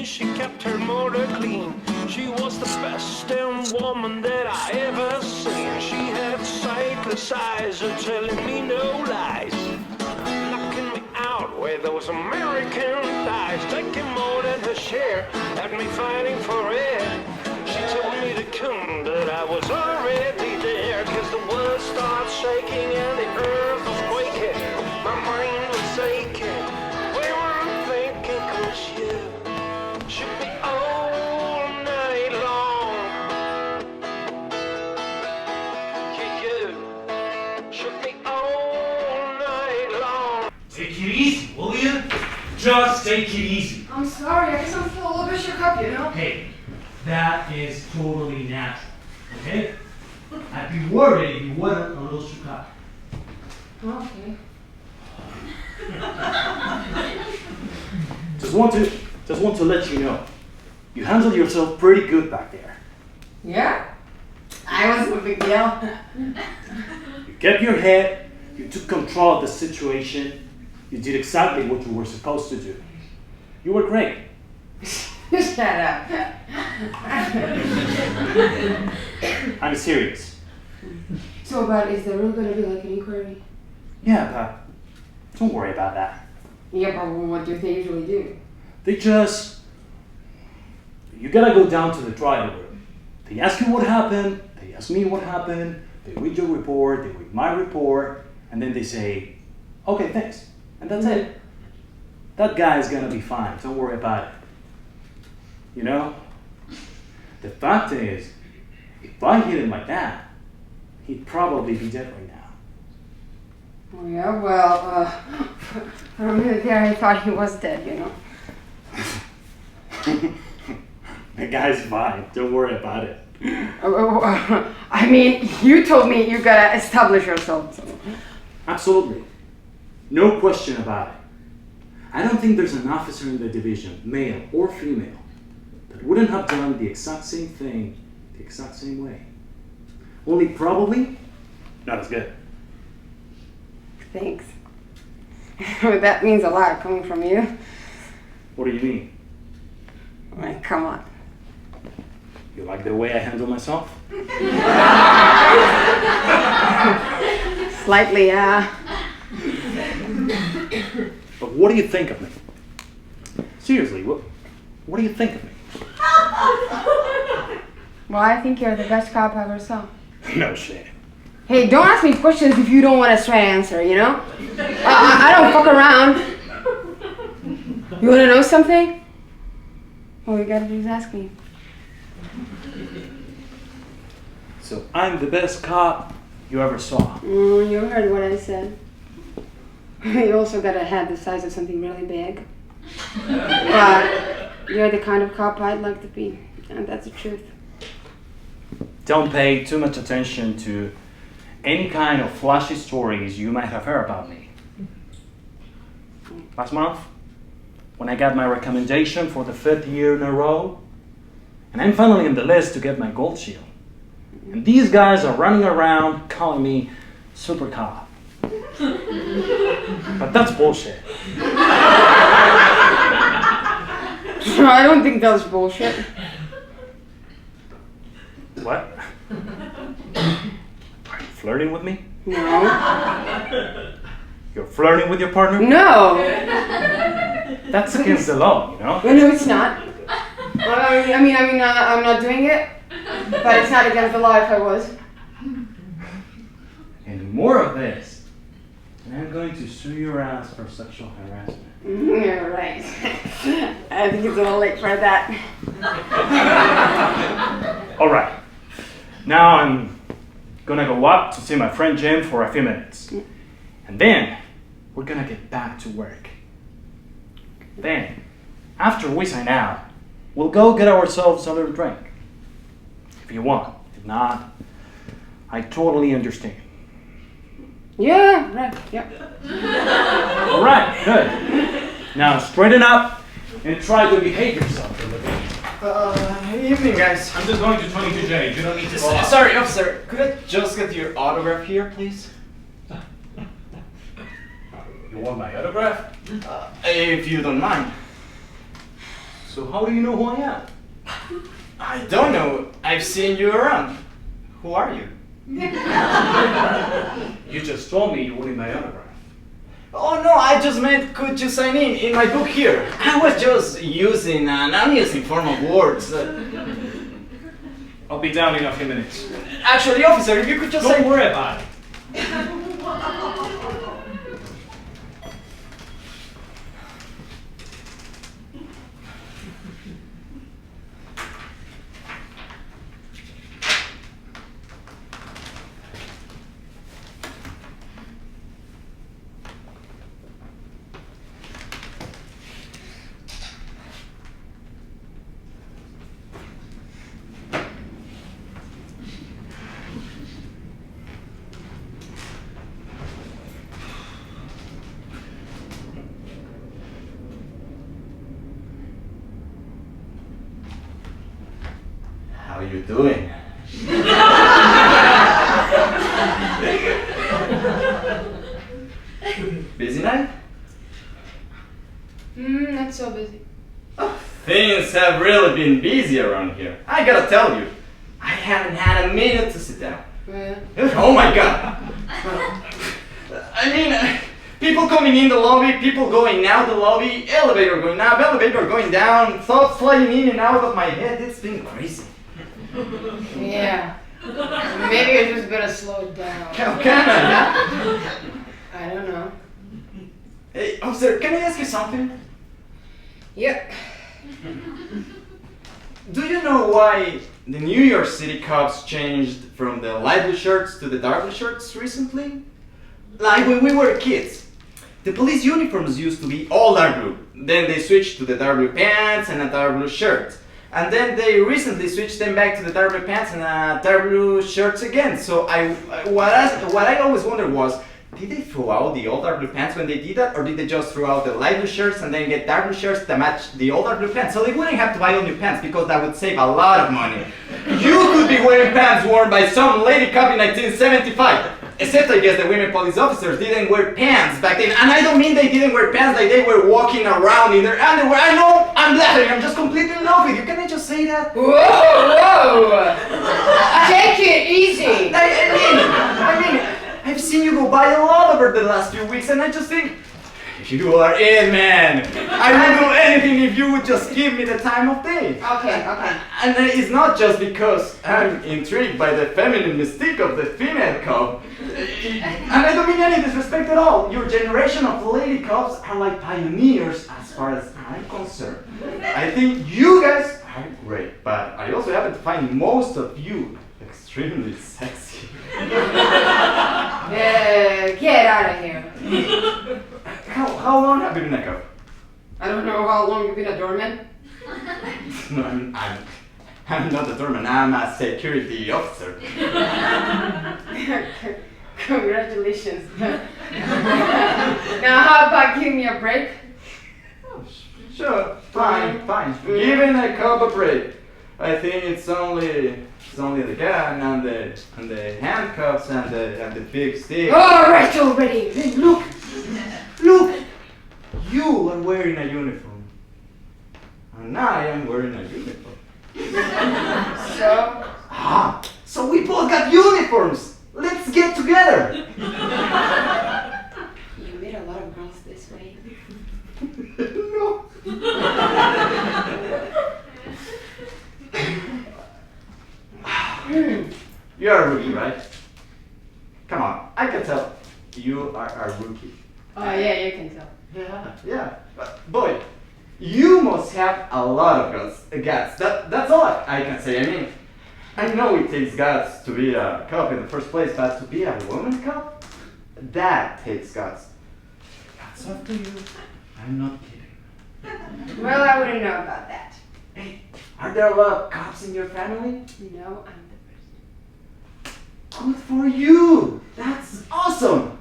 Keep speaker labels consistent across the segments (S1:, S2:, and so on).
S1: me she kept her motor clean. She was the best damn woman that I ever seen. She had sightless eyes, telling me no lies, knocking me out with those American thighs, taking more than her share, had me fighting for it. She told me to come, but I was already there, cause the world started shaking and the earth was quaking. My mind was aching, we were thinking, cause you should be all night long. Yeah, you should be all night long.
S2: Take it easy, will you? Just take it easy.
S3: I'm sorry, I guess I'm still a little bit shook up, you know?
S2: Hey, that is totally natural, okay? I'd be worried if you weren't a little shook up.
S3: Okay.
S4: Just want to let you know, you handled yourself pretty good back there.
S3: Yeah? I wasn't a big deal.
S4: You kept your head, you took control of the situation, you did exactly what you were supposed to do. You were great.
S3: Shut up.
S4: I'm serious.
S3: So, but is there really gonna be like an inquiry?
S4: Yeah, but don't worry about that.
S3: Yeah, but what do they usually do?
S4: You gotta go down to the trial room. They ask you what happened, they ask me what happened, they read your report, they read my report, and then they say, okay, thanks. And that's it. That guy is gonna be fine, don't worry about it. You know, the fact is, if I hit him like that, he'd probably be dead right now.
S3: Oh yeah, well, for a minute there I thought he was dead, you know.
S4: The guy's fine, don't worry about it.
S3: I mean, you told me you gotta establish yourself. So.
S4: Absolutely. No question about it. I don't think there's an officer in the division, male or female, that wouldn't have done the exact same thing the exact same way. Only probably not as good.
S3: Thanks. That means a lot coming from you.
S4: What do you mean?
S3: Like, come on.
S4: You like the way I handle myself?
S3: Slightly, yeah.
S4: But what do you think of me? Seriously, what do you think of me?
S3: Well, I think you're the best cop I ever saw.
S4: No shit.
S3: Hey, don't ask me questions if you don't want a straight answer, you know? I don't fuck around. You want to know something? All you gotta do is ask me.
S4: So I'm the best cop you ever saw.
S3: You heard what I said. You also got a head the size of something really big. But you're the kind of cop I'd like to be, and that's the truth.
S4: Don't pay too much attention to any kind of flashy stories you might have heard about me. Last month, when I got my recommendation for the 5th year in a row, and I'm finally on the list to get my gold shield. And these guys are running around calling me super cop. But that's bullshit.
S3: I don't think that's bullshit.
S4: What? Are you flirting with me?
S3: No.
S4: You're flirting with your partner?
S3: No.
S4: That's against the law, you know?
S3: No, it's not. I mean, I'm not doing it, but it's not against the law if I was.
S4: And more of this, and I'm going to sue your ass for sexual harassment.
S3: You're right. I think it's a little late for that.
S4: All right. Now I'm gonna go up to see my friend Jim for a few minutes. And then we're gonna get back to work. Then, after we sign out, we'll go get ourselves a little drink. If you want. If not, I totally understand.
S3: Yeah, right, yeah.
S4: All right, good. Now straighten up and try to behave yourself a little bit.
S5: Evening, guys.
S2: I'm just going to 22J. You don't need to stop.
S5: Sorry, officer. Could I just get your autograph here, please?
S4: You want my autograph?
S5: If you don't mind.
S4: So how do you know who I am?
S5: I don't know. I've seen you around. Who are you?
S4: You just told me you wanted my autograph.
S5: Oh no, I just meant could you sign in my book here. I was just using an amusing form of words.
S4: I'll be down in a few minutes.
S5: Actually, officer, if you could just
S4: Don't worry about it.
S5: How are you doing? Busy night?
S3: Not so busy.
S5: Things have really been busy around here. I gotta tell you, I haven't had a minute to sit down.
S3: Yeah.
S5: Oh my god! I mean, people coming in the lobby, people going out the lobby, elevator going up, elevator going down, thoughts flying in and out of my head. It's been crazy.
S3: Yeah. Maybe you're just gonna slow it down.
S5: How can I?
S3: I don't know.
S5: Hey, officer, can I ask you something?
S3: Yep.
S5: Do you know why the New York City cops changed from the light blue shirts to the dark blue shirts recently? Like when we were kids, the police uniforms used to be all dark blue. Then they switched to the dark blue pants and a dark blue shirt. And then they recently switched them back to the dark blue pants and dark blue shirts again. So what I always wondered was, did they throw out the old dark blue pants when they did that, or did they just throw out the light blue shirts and then get dark blue shirts to match the old dark blue pants? So they wouldn't have to buy all new pants because that would save a lot of money. You could be wearing pants worn by some lady cop in 1975. Except I guess the women police officers didn't wear pants back then. And I don't mean they didn't wear pants like they were walking around in their underwear. I know, I'm laughing, I'm just completely in love with you. Can I just say that?
S3: Whoa! Take it easy!
S5: I mean, I've seen you go by a lot over the last few weeks, and I just think, you are it, man. I would do anything if you would just give me the time of day.
S3: Okay.
S5: And it's not just because I'm intrigued by the feminine mystique of the female cop. And I don't mean any disrespect at all. Your generation of lady cops are like pioneers as far as I'm concerned. I think you guys are great, but I also happen to find most of you extremely sexy.
S3: Get out of here.
S5: How long have you been a cop?
S3: I don't know how long you've been a doorman.
S5: No, I'm not a doorman, I'm a security officer.
S3: Congratulations. Now how about giving me a break?
S5: Oh, sure, fine. Giving a cop a break. I think it's only the gun and the handcuffs and the big stick.
S3: Alright already.
S5: Look! You are wearing a uniform. And I am wearing a uniform. So we both got uniforms! Let's get together!
S3: You met a lot of girls this way.
S5: No. You're a rookie, right? Come on, I can tell you are a rookie.
S3: Oh yeah, you can tell.
S5: Yeah. But boy, you must have a lot of guts. That's all I can say. I mean, I know it takes guts to be a cop in the first place, but to be a woman cop, that takes guts. That's up to you. I'm not kidding.
S3: Well, I wouldn't know about that.
S5: Hey, are there a lot of cops in your family?
S3: No, I'm the first.
S5: Good for you! That's awesome!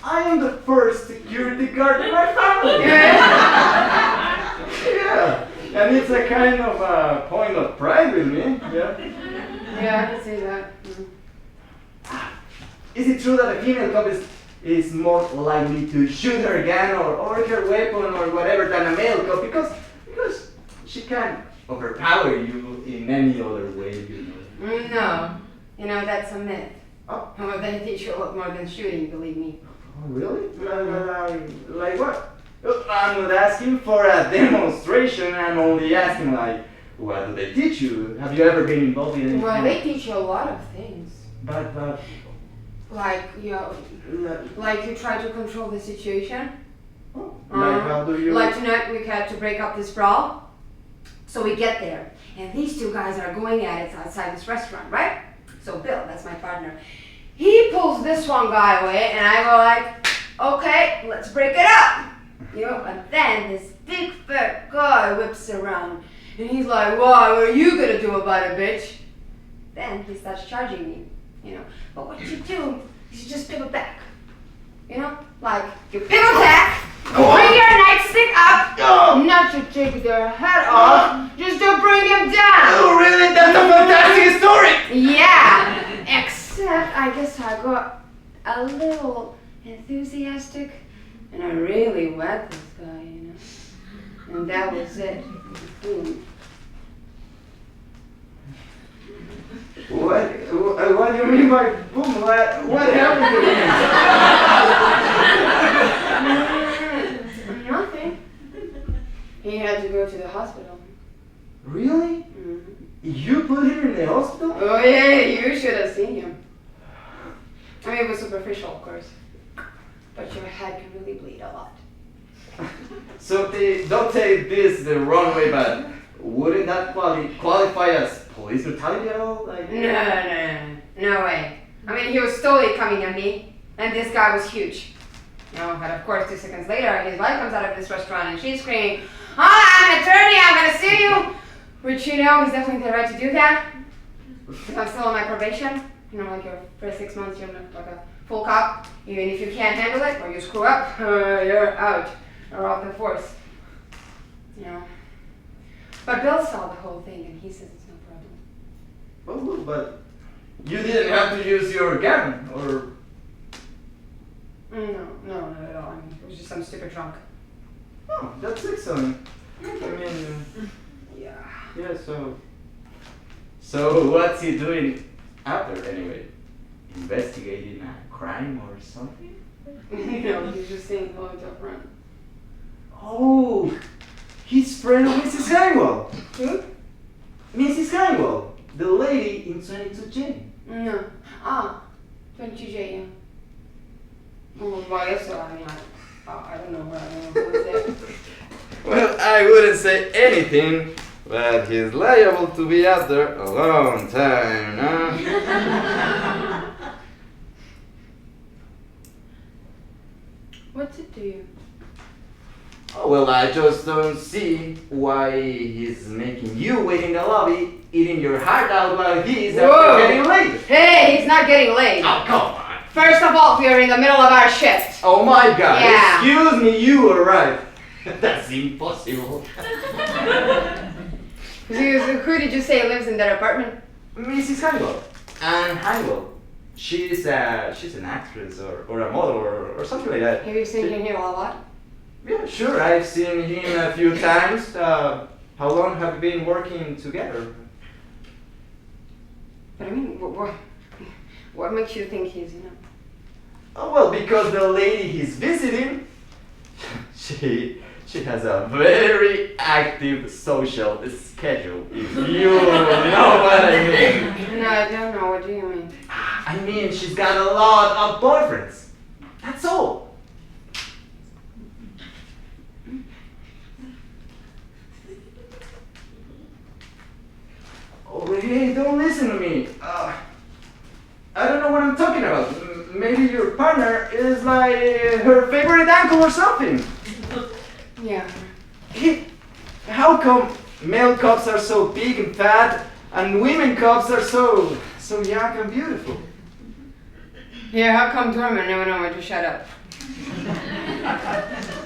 S5: I am the first security guard in my family! Yeah, and it's a kind of a point of pride with me, yeah?
S3: Yeah, I can see that.
S5: Is it true that a female cop is more likely to shoot her gun or her weapon or whatever than a male cop? Because she can't overpower you in any other way, you know.
S3: No. You know, that's a myth.
S5: Oh,
S3: Well, they teach you a lot more than shooting, believe me.
S5: really? Like what? I'm not asking for a demonstration, I'm only asking like, what do they teach you? Have you ever been involved in anything?
S3: Well, they teach you a lot of things.
S5: But,
S3: Like, you know, like you try to control the situation.
S5: like how do you...
S3: Like tonight we had to break up this brawl. So we get there, and these two guys are going at it outside this restaurant, right? So Bill, that's my partner, he pulls this one guy away, and I go like, okay, let's break it up. You know, and then this big fat guy whips around, and he's like, what are you gonna do about it, bitch? Then he starts charging me, you know. But what you do is you just pivot back. You know? Like, you pivot back, bring your nightstick up, not to take their head off, just to bring him down.
S5: Oh, really? That's a fantastic story!
S3: Yeah, except I guess I got a little enthusiastic, and I really wet this guy, you know. And that was it. Boom.
S5: What do you mean by boom? What happened to him?
S3: Nothing. He had to go to the hospital.
S5: Really?
S3: Mhm.
S5: You put him in the hospital?
S3: Oh yeah, you should have seen him. I mean, it was superficial, of course. But your head can really bleed a lot.
S5: So don't take this the wrong way, but wouldn't that qualify as police brutality at all? Like,
S3: No way. I mean, he was totally coming at me, and this guy was huge. You know, but of course, 2 seconds later, his wife comes out of this restaurant and she's screaming, I'm an attorney, I'm gonna sue you! Which, you know, he's definitely the right to do that. Because I'm still on my probation. You know, like your first 6 months, you're like a full cop. Even if you can't handle it, or you screw up, you're out. Or off the force. You know. But Bill saw the whole thing and he says it's no problem.
S5: oh, but you didn't have to use your gun, or...
S3: No, not at all. I mean, it was just some stupid drunk.
S5: Oh, that's excellent. I mean, yeah, so what's he doing after, anyway? Investigating a crime or something?
S3: No, he's just saying hello to a friend.
S5: Oh, his friend Mrs. Hangwell.
S3: Who?
S5: Mrs. Hangwell, the lady in 22J.
S3: No. 22J, yeah. Well, I guess so. I mean, I don't know where I don't know who is there.
S5: Well, I wouldn't say anything, but he's liable to be out there a long time, huh?
S3: What's it to you?
S5: Oh, well, I just don't see why he's making you wait in the lobby, eating your heart out while he's
S3: Whoa.
S5: after getting laid.
S3: Hey, he's not getting laid.
S5: Oh, come on.
S3: First of all, we are in the middle of our shift.
S5: Oh my God.
S3: Yeah.
S5: Excuse me, you were right. That's impossible.
S3: Who did you say lives in that apartment?
S5: Mrs. Hangwell. And Hangwell. She's an actress or a model or something like that.
S3: Have you seen him here a lot?
S5: Yeah, sure. I've seen him a few times. How long have you been working together?
S3: But I mean, what makes you think he's, you know?
S5: Oh, well, because the lady he's visiting, she has a very active social schedule, if you know what I mean.
S3: No, I don't know. What do you mean?
S5: I mean, she's got a lot of boyfriends. That's all. Oh, hey, don't listen to me. I don't know what I'm talking about. Maybe your partner is like her favorite uncle or something.
S3: Yeah.
S5: How come male cops are so big and fat and women cops are so young and beautiful?
S3: Yeah, how come Dorman never know when to shut up?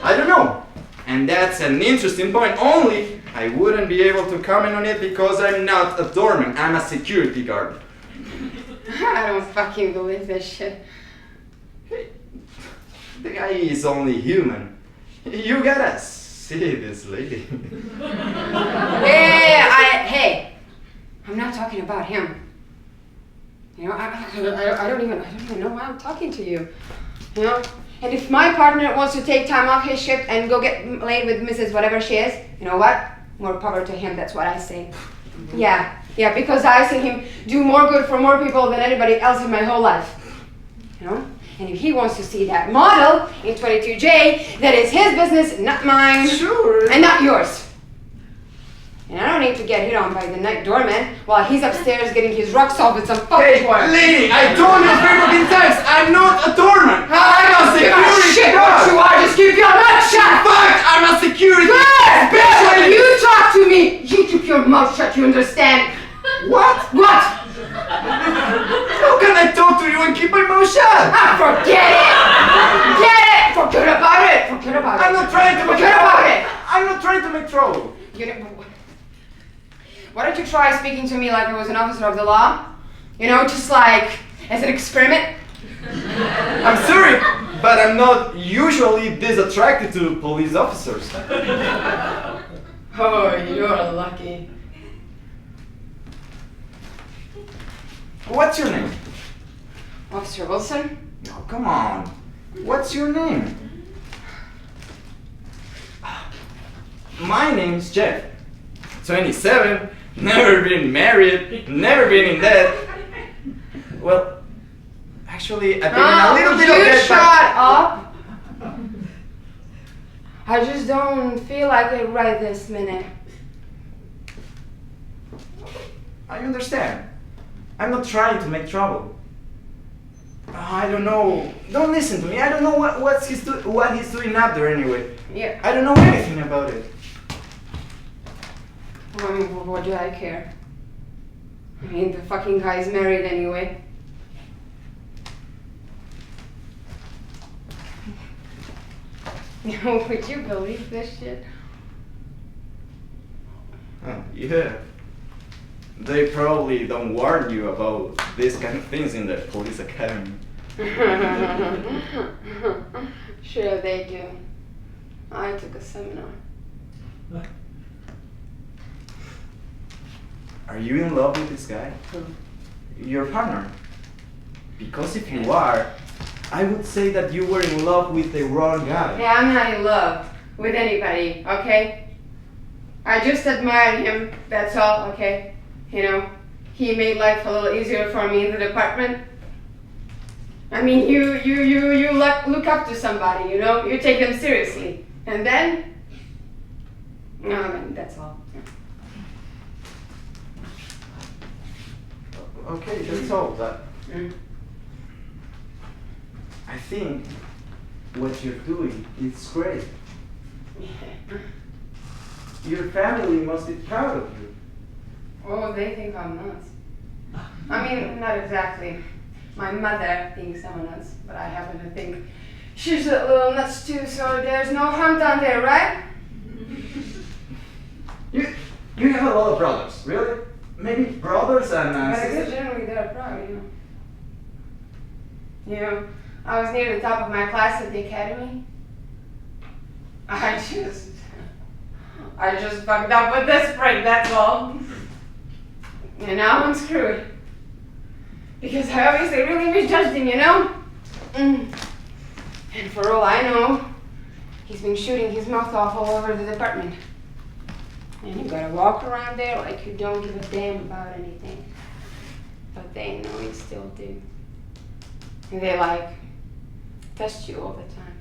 S5: I don't know. And that's an interesting point. Only I wouldn't be able to comment on it because I'm not a doorman. I'm a security guard.
S3: I don't fucking believe this shit.
S5: Hey, the guy is only human. You gotta see this lady.
S3: Hey, I'm not talking about him. You know, I don't even know why I'm talking to you. You know, and if my partner wants to take time off his shift and go get laid with Mrs. whatever she is, you know what? More power to him. That's what I say. Yeah, because I see him do more good for more people than anybody else in my whole life. You know? And if he wants to see that model in 22J, that is his business, not mine.
S5: Sure.
S3: And not yours. And I don't need to get hit on by the night doorman while he's upstairs getting his rocks off with some fucking work.
S5: Lady, I told you 3 times, I'm not a doorman.
S3: I don't give a shit what you are, just keep your mouth shut!
S5: Fuck, I'm a security.
S3: Good! When you talk to me, you keep your mouth shut, you understand?
S5: What?
S3: What?
S5: How can I talk to you and keep my mouth shut?
S3: Forget it! Forget about it!
S5: I'm not trying to make
S3: Forget about it!
S5: I'm not trying to make trouble.
S3: You know, why don't you try speaking to me like I was an officer of the law? You know, just like as an experiment?
S5: I'm sorry, but I'm not usually this attracted to police officers.
S3: Oh, you're lucky.
S5: What's your name?
S3: Officer Wilson?
S5: No, come on. What's your name? My name's Jeff. 27, never been married, never been in debt. Well, actually, I've been in a little bit of debt.
S3: Shut up! I just don't feel like it right this minute.
S5: I understand. I'm not trying to make trouble. I don't know. Don't listen to me. I don't know what he's doing up there anyway.
S3: Yeah.
S5: I don't know anything about it.
S3: I mean, what do I care? I mean, the fucking guy's married anyway. Would you believe this shit?
S5: Oh, yeah. They probably don't warn you about these kind of things in the police academy.
S3: Sure they do. I took a seminar.
S5: Are you in love with this guy?
S3: Who?
S5: Your partner? Because if you are, I would say that you were in love with the wrong guy.
S3: Yeah, I'm not in love with anybody, okay? I just admired him, that's all, okay? You know, he made life a little easier for me in the department. I mean, you look up to somebody, you know? You take them seriously. And then, no, I mean, that's all.
S5: Okay, that's all. But I think what you're doing is great. Your family must be proud of you.
S3: Oh, they think I'm nuts. I mean, not exactly. My mother thinks I'm nuts, but I happen to think she's a little nuts too, so there's no harm done there, right?
S5: You have a lot of brothers, really? Maybe brothers and
S3: But I guess
S5: sisters?
S3: generally they're proud, you know. You know, I was near the top of my class at the academy. I just fucked up with this break, that's all. And now I'm screwed. Because I obviously really misjudged him, you know? And for all I know, he's been shooting his mouth off all over the department. And you gotta walk around there like you don't give a damn about anything. But they know you still do. And they test you all the time.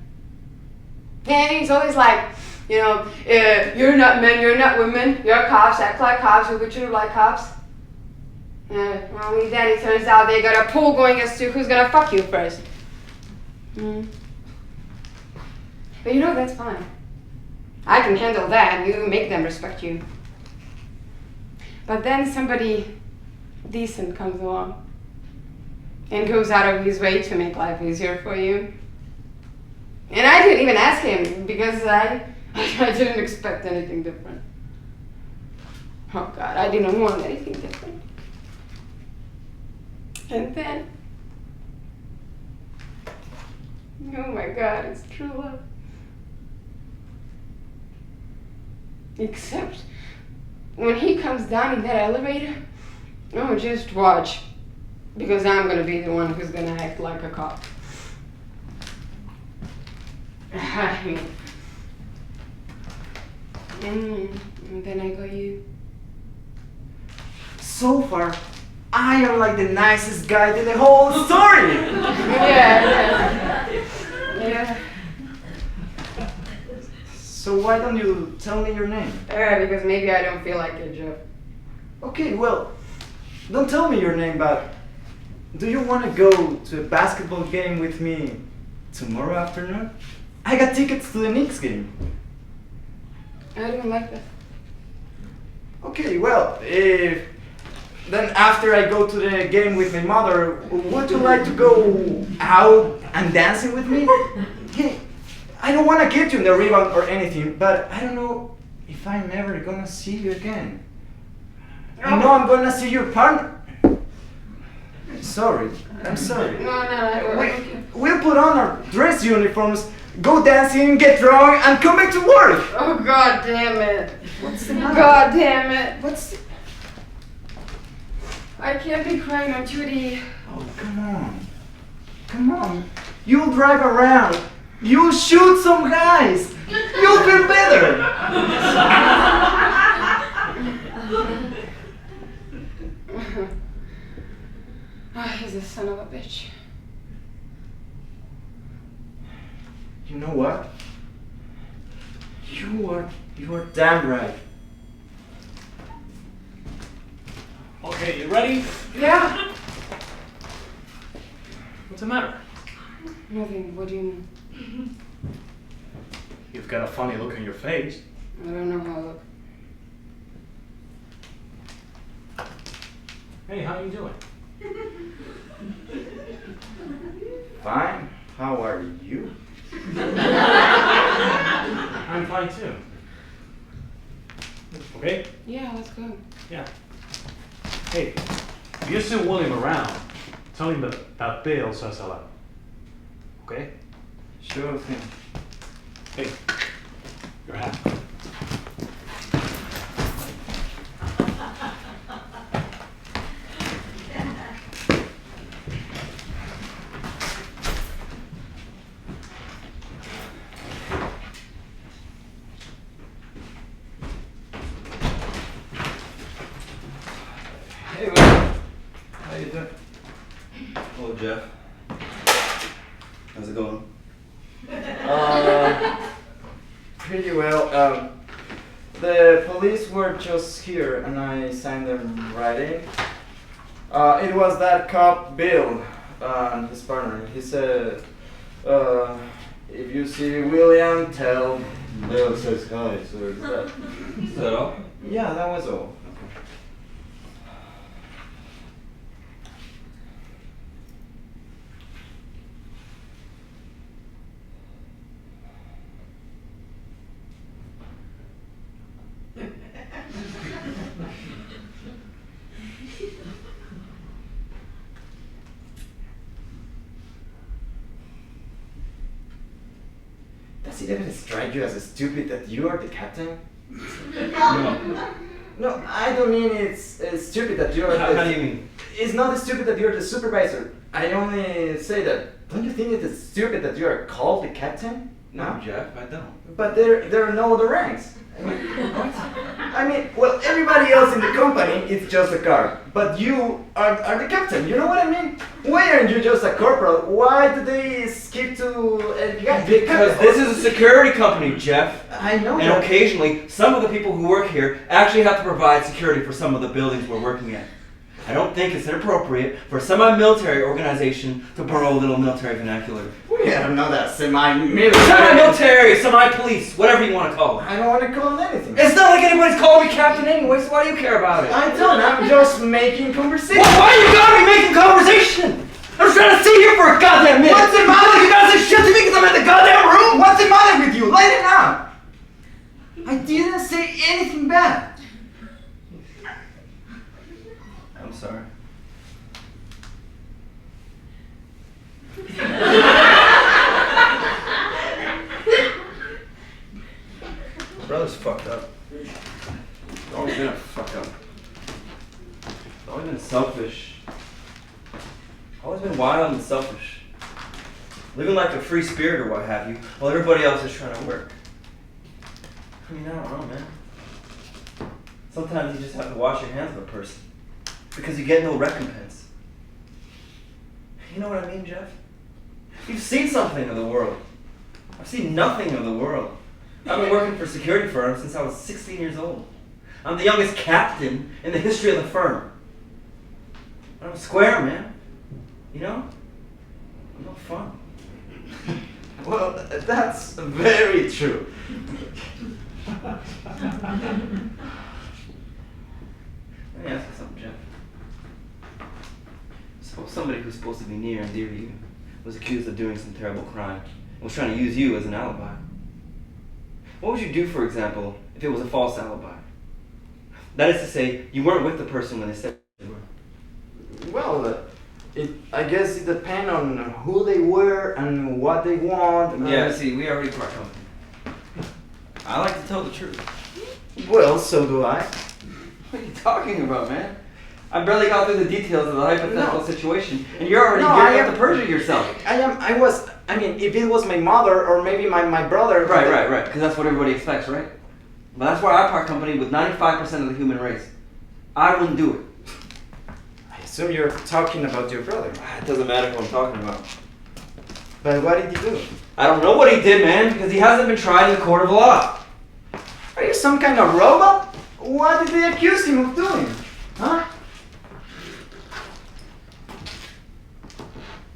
S3: And he's always like, you know, you're not men, you're not women, you're cops, act like cops, you'll be treated like cops. Well, then it turns out they got a poll going as to who's gonna fuck you first. But you know, that's fine. I can handle that, you make them respect you. But then somebody decent comes along and goes out of his way to make life easier for you. And I didn't even ask him because I didn't expect anything different. Oh God, I didn't want anything different. And then, oh my God, it's true love. Except when he comes down in that elevator, oh, just watch. Because I'm gonna be the one who's gonna act like a cop. I mean, and then I got you.
S5: So far, I am like the nicest guy in the whole story.
S3: Yeah.
S5: So why don't you tell me your name?
S3: Because maybe I don't feel like it, Jeff.
S5: Okay, well, don't tell me your name, but do you want to go to a basketball game with me tomorrow afternoon? I got tickets to the Knicks game.
S3: I don't like that.
S5: Okay, well, then after I go to the game with my mother, would you like to go out and dancing with me? Hey, I don't want to get you in the rebound or anything, but I don't know if I'm ever gonna see you again. I know I'm gonna see your partner. I'm sorry.
S3: No.
S5: We'll put on our dress uniforms, go dancing, get drunk, and come back to work.
S3: Oh, God damn it.
S5: What's the matter?
S3: God damn it.
S5: What's...
S3: I can't be crying on duty.
S5: Oh, come on. Come on. You'll drive around. You'll shoot some guys. You'll feel better.
S3: He's a son of a bitch.
S5: You know what? You are damn right.
S4: Okay, you ready?
S3: Yeah.
S4: What's the matter?
S3: Nothing. What do you mean?
S4: You've got a funny look on your face.
S3: I don't know how I look.
S4: Hey, how you doing?
S5: Fine. How are you?
S4: I'm fine too. Okay?
S3: Yeah, let's go.
S4: Yeah. Hey, if you see William around, tell him that Bill says hello. Okay?
S5: Sure thing.
S4: Hey, your hat.
S5: Hey, Will. How you doing?
S6: Hello, Jeff. How's it going?
S5: Pretty well. The police were just here and I signed them right in. It was that cop Bill and his partner. He said, if you see William, tell Bill says hi. So
S6: Is that all?
S5: yeah, that was all. Does it even strike you as stupid that you are the captain?
S6: No.
S5: No, I don't mean it's stupid that you're
S6: How do you mean?
S5: It's not stupid that you're the supervisor. I only say that. Don't you think it's stupid that you are called the captain?
S6: No, Jeff, I don't.
S5: But there are no other ranks. I mean, well, everybody else in the company is just a guard, but you are the captain. You know what I mean? Why aren't you just a corporal? Why do they skip to a guy?
S6: Because this is a security company, Jeff.
S5: I know
S6: And
S5: that.
S6: occasionally, some of the people who work here actually have to provide security for some of the buildings we're working in. I don't think it's inappropriate for a semi-military organization to borrow a little military vernacular.
S5: We are not a semi-military.
S6: Semi-military, semi-police, whatever you want to call it.
S5: I don't want to call it anything.
S6: It's not like anybody's calling me captain anyway, so why do you care about it?
S5: I don't. I'm just making conversation.
S6: Well, why you gotta be making conversation? I'm just trying to sit here for a goddamn minute.
S5: What's the matter?
S6: You gotta say shit to me because I'm in the goddamn room?
S5: What's the matter with you? Light it up. I didn't say anything bad.
S6: I'm sorry.
S7: Brother's fucked up.
S6: living like a free spirit or what have you, while everybody else is trying to work. I mean, I don't know, man. Sometimes you just have to wash your hands of a person because you get no recompense. You know what I mean, Jeff? You've seen something of the world. I've seen nothing of the world. I've been working for security firms since I was 16 years old. I'm the youngest captain in the history of the firm. I'm square, man. You know? I'm no fun.
S5: Well, that's very true.
S6: Let me ask you something, Jeff. Suppose somebody who's supposed to be near and dear to you was accused of doing some terrible crime and was trying to use you as an alibi. What would you do, for example, if it was a false alibi? That is to say, you weren't with the person when they said you were.
S5: Well, I guess it depends on who they were and what they want.
S6: Yeah, see, we already part company. I like to tell the truth.
S5: Well, so do I.
S6: What are you talking about, man? I barely got through the details of the hypothetical situation, and you're already
S5: No,
S6: gearing
S5: I
S6: up to perjure yourself.
S5: I mean, if it was my mother or maybe my brother.
S6: Right, because that's what everybody expects, right? But that's why I part company with 95% of the human race. I wouldn't do it.
S5: I assume you're talking about your brother.
S6: It doesn't matter who I'm talking about.
S5: But what did he do?
S6: I don't know what he did, man, because he hasn't been tried in the court of law.
S5: Are you some kind of robot? What did they accuse him of doing? Huh?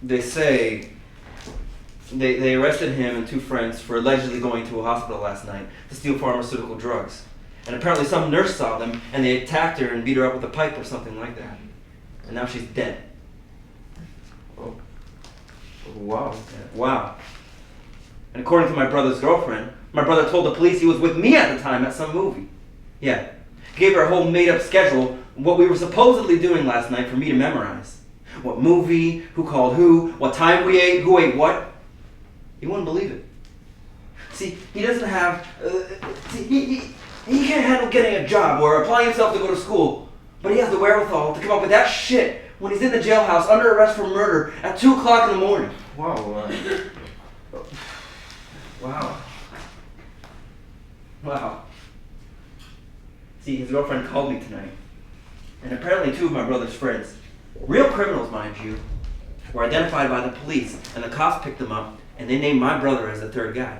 S6: They say they arrested him and two friends for allegedly going to a hospital last night to steal pharmaceutical drugs. And apparently some nurse saw them and they attacked her and beat her up with a pipe or something like that. And now she's dead.
S5: Oh. Wow.
S6: Yeah, wow. And according to my brother's girlfriend, my brother told the police he was with me at the time at some movie. Yeah. He gave her a whole made-up schedule of what we were supposedly doing last night for me to memorize. What movie, who called who, what time we ate, who ate what. He wouldn't believe it. See, he doesn't have... he can't handle getting a job or applying himself to go to school. But he has the wherewithal to come up with that shit when he's in the jailhouse under arrest for murder at 2 o'clock in the morning.
S5: Wow.
S6: Wow. Wow. See, his girlfriend called me tonight. And apparently two of my brother's friends, real criminals mind you, were identified by the police and the cops picked them up and they named my brother as the third guy.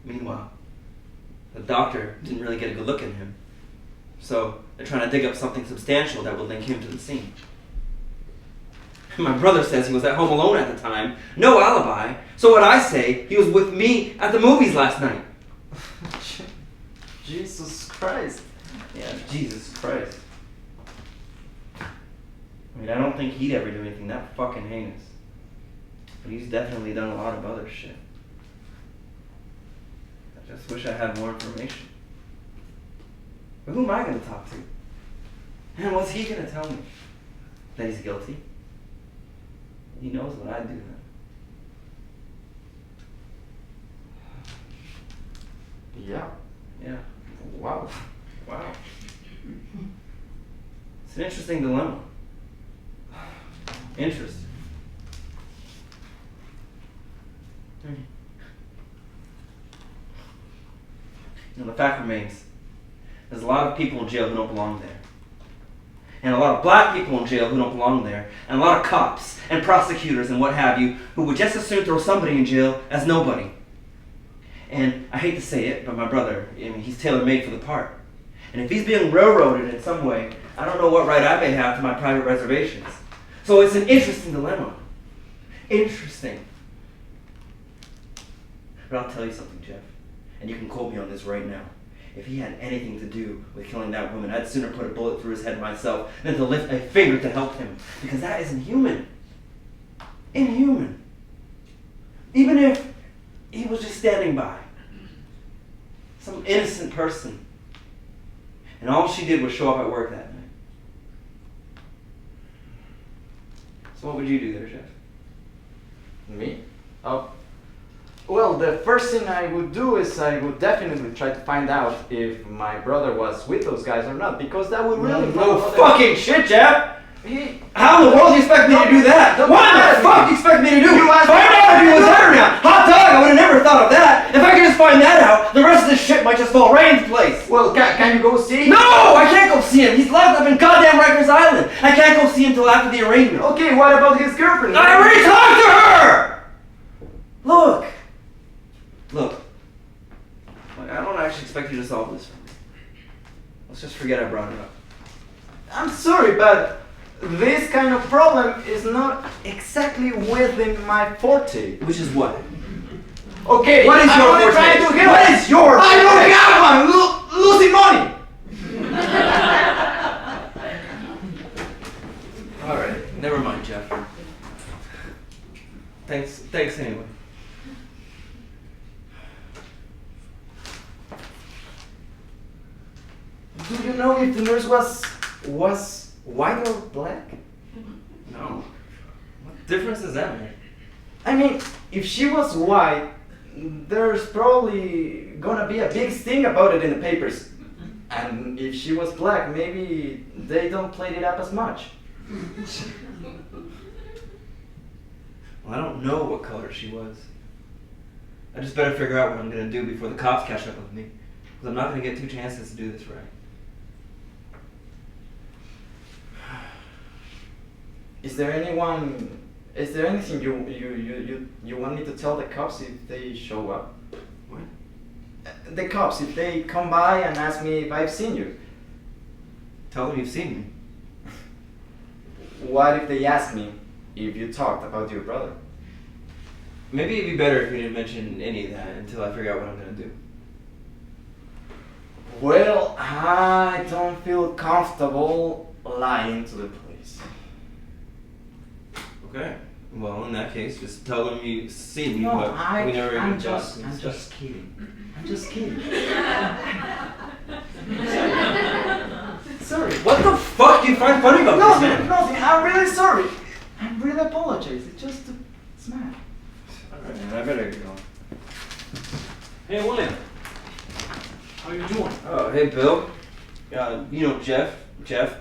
S6: Meanwhile, the doctor didn't really get a good look at him. So they're trying to dig up something substantial that would link him to the scene. My brother says he was at home alone at the time, no alibi, so what I say, he was with me at the movies last night.
S5: Jesus Christ.
S6: Yeah, Jesus Christ. I mean, I don't think he'd ever do anything that fucking heinous. But he's definitely done a lot of other shit. I just wish I had more information. But who am I going to talk to? And what's he going to tell me? That he's guilty? He knows what I do then.
S5: Yeah.
S6: Yeah.
S5: Wow.
S6: Wow. It's an interesting dilemma. Interesting. You know, the fact remains, there's a lot of people in jail who don't belong there. And a lot of black people in jail who don't belong there. And a lot of cops and prosecutors and what have you who would just as soon throw somebody in jail as nobody. And I hate to say it, but my brother, I mean, he's tailor-made for the part. And if he's being railroaded in some way, I don't know what right I may have to my private reservations. So it's an interesting dilemma. Interesting. But I'll tell you something, Jeff. And you can quote me on this right now. If he had anything to do with killing that woman, I'd sooner put a bullet through his head myself than to lift a finger to help him. Because that is inhuman. Inhuman. Even if he was just standing by. Some innocent person. And all she did was show up at work that night. So what would you do there, Jeff?
S5: Me? Oh. Well, the first thing I would do is I would definitely try to find out if my brother was with those guys or not, because that would really...
S6: No fucking shit, Jeff! How in the world do you expect me to do that? What the fuck do you expect me to do? Find out if he was there or not. Hot dog, I would have never thought of that. If I could just find that out, the rest of this shit might just fall right into place.
S5: Well, can you go see?
S6: No, I can't go see him. He's locked up in goddamn Rikers Island. I can't go see him till after the arraignment.
S5: Okay, what about his girlfriend?
S6: I already talked to her! Look. I don't actually expect you to solve this for me. Let's just forget I brought it up.
S5: I'm sorry, but this kind of problem is not exactly within my forte.
S6: Which is what?
S5: Okay,
S6: What is
S5: I'm
S6: your
S5: only
S6: forte?
S5: trying to help.
S6: What is your
S5: I don't
S6: forte?
S5: have one! Losing money!
S6: Alright, never mind, Jeff. Thanks anyway.
S5: Do you know if the nurse was white or black?
S6: No. What difference does that make?
S5: I mean, if she was white, there's probably gonna be a big sting about it in the papers. And if she was black, maybe they don't play it up as much.
S6: Well, I don't know what color she was. I just better figure out what I'm gonna do before the cops catch up with me. Because I'm not gonna get 2 chances to do this right.
S5: Is there anything you want me to tell the cops if they show up?
S6: What?
S5: The cops, if they come by and ask me if I've seen you.
S6: Tell them you've seen me.
S5: What if they ask me if you talked about your brother?
S6: Maybe it'd be better if you didn't mention any of that until I figure out what I'm gonna do.
S5: Well, I don't feel comfortable lying to the police.
S6: Okay. Well, in that case, just tell them you see me,
S5: No,
S6: but we never
S5: I'm
S6: even
S5: just
S6: talked and stuff.
S5: kidding. I'm just kidding. Sorry.
S6: What the fuck do you find funny about this, man?
S5: Nothing. I'm really sorry. I really apologize. It's just it's mad.
S6: Alright, man, I better get going.
S4: Hey, William. How you doing?
S6: Oh, hey, Bill. You know Jeff,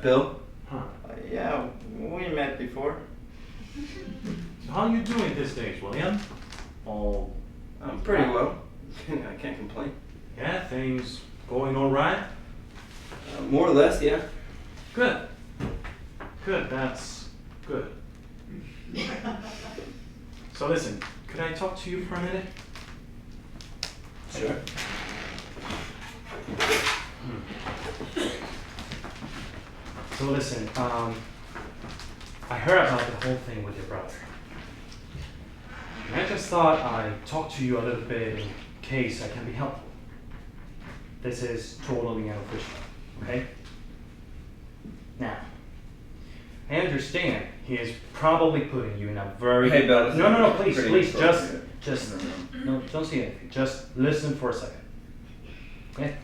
S6: Bill.
S4: Huh.
S5: Yeah, we met before.
S4: So how you doing these days, William? Oh,
S6: I'm pretty well. I can't complain.
S4: yeah, things going all right?
S6: More or less, yeah.
S4: Good. Good, that's good. So listen, could I talk to you for a minute?
S6: Sure.
S4: So listen, I heard about the whole thing with your brother. And I just thought I'd talk to you a little bit in case I can be helpful. This is totally unofficial, okay? Now, I understand he is probably putting you in a very...
S6: Hey, Bill,
S4: No, please,
S6: pretty
S4: just, no, don't say anything. Just listen for a second, okay?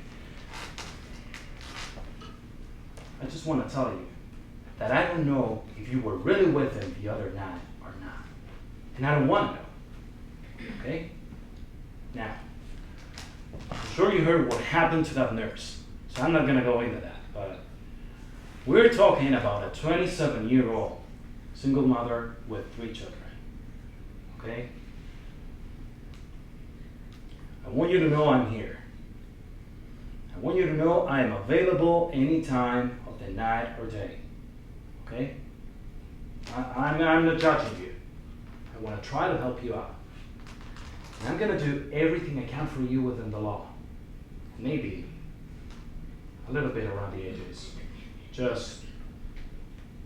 S4: I just want to tell you that I don't know if you were really with him the other night or not. And I don't want to know, okay? Now, I'm sure you heard what happened to that nurse, so I'm not going to go into that, but we're talking about a 27-year-old single mother with 3 children, okay? I want you to know I'm here. I want you to know I am available any time of the night or day, okay? I'm not judging you. I want to try to help you out. And I'm going to do everything I can for you within the law. Maybe a little bit around the edges. Just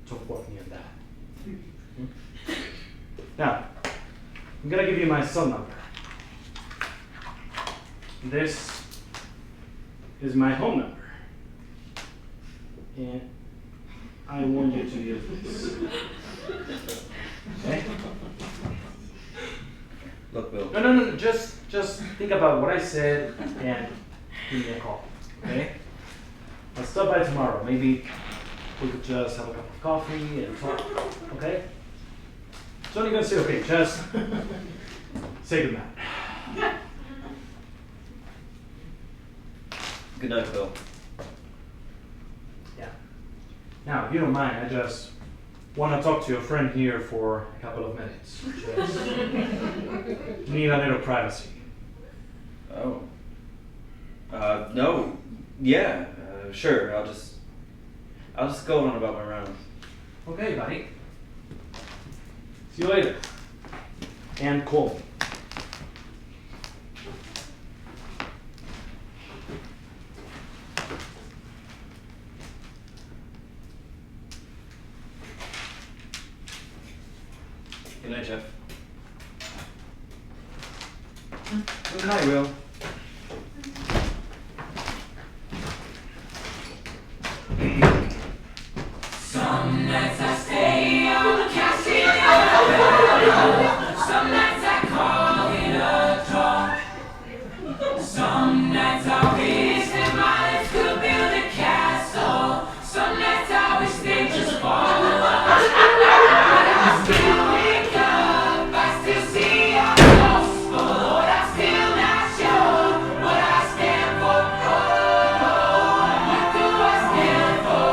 S4: support me on that. Now, I'm going to give you my cell number. This is my home number. And I want you to use this. Okay?
S6: Look, Bill.
S4: No, just think about what I said and give me a call, okay? I'll stop by tomorrow. Maybe we could just have a cup of coffee and talk, okay? Don't even say okay, just say goodnight.
S6: Good night, Bill.
S4: Yeah. Now, if you don't mind, I just Want to talk to your friend here for a couple of minutes. Just need a little privacy.
S6: Oh. No. Yeah. Sure. I'll just go on about my rounds.
S4: Okay, buddy. See you later. And call me.
S6: Good night, Jeff. Good night, Will.
S1: Some nights I stay on the casino. Some nights I call it a draw. Some nights I wish that my lips could build a castle. Some nights I wish they just fall. But I still wake up, I still see your ghost. Oh Lord, I'm still not sure what I stand for. Oh, what do I stand for?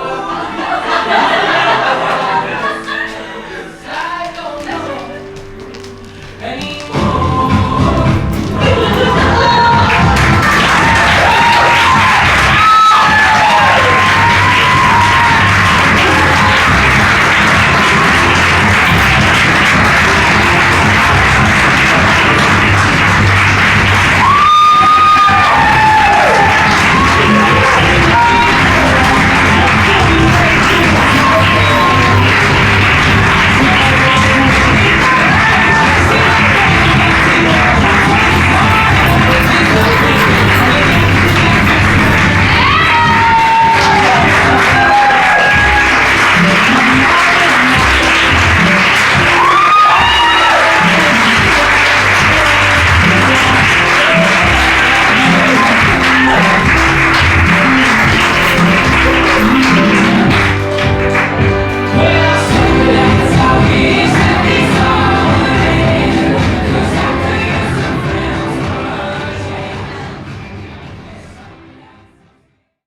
S1: I don't know anymore.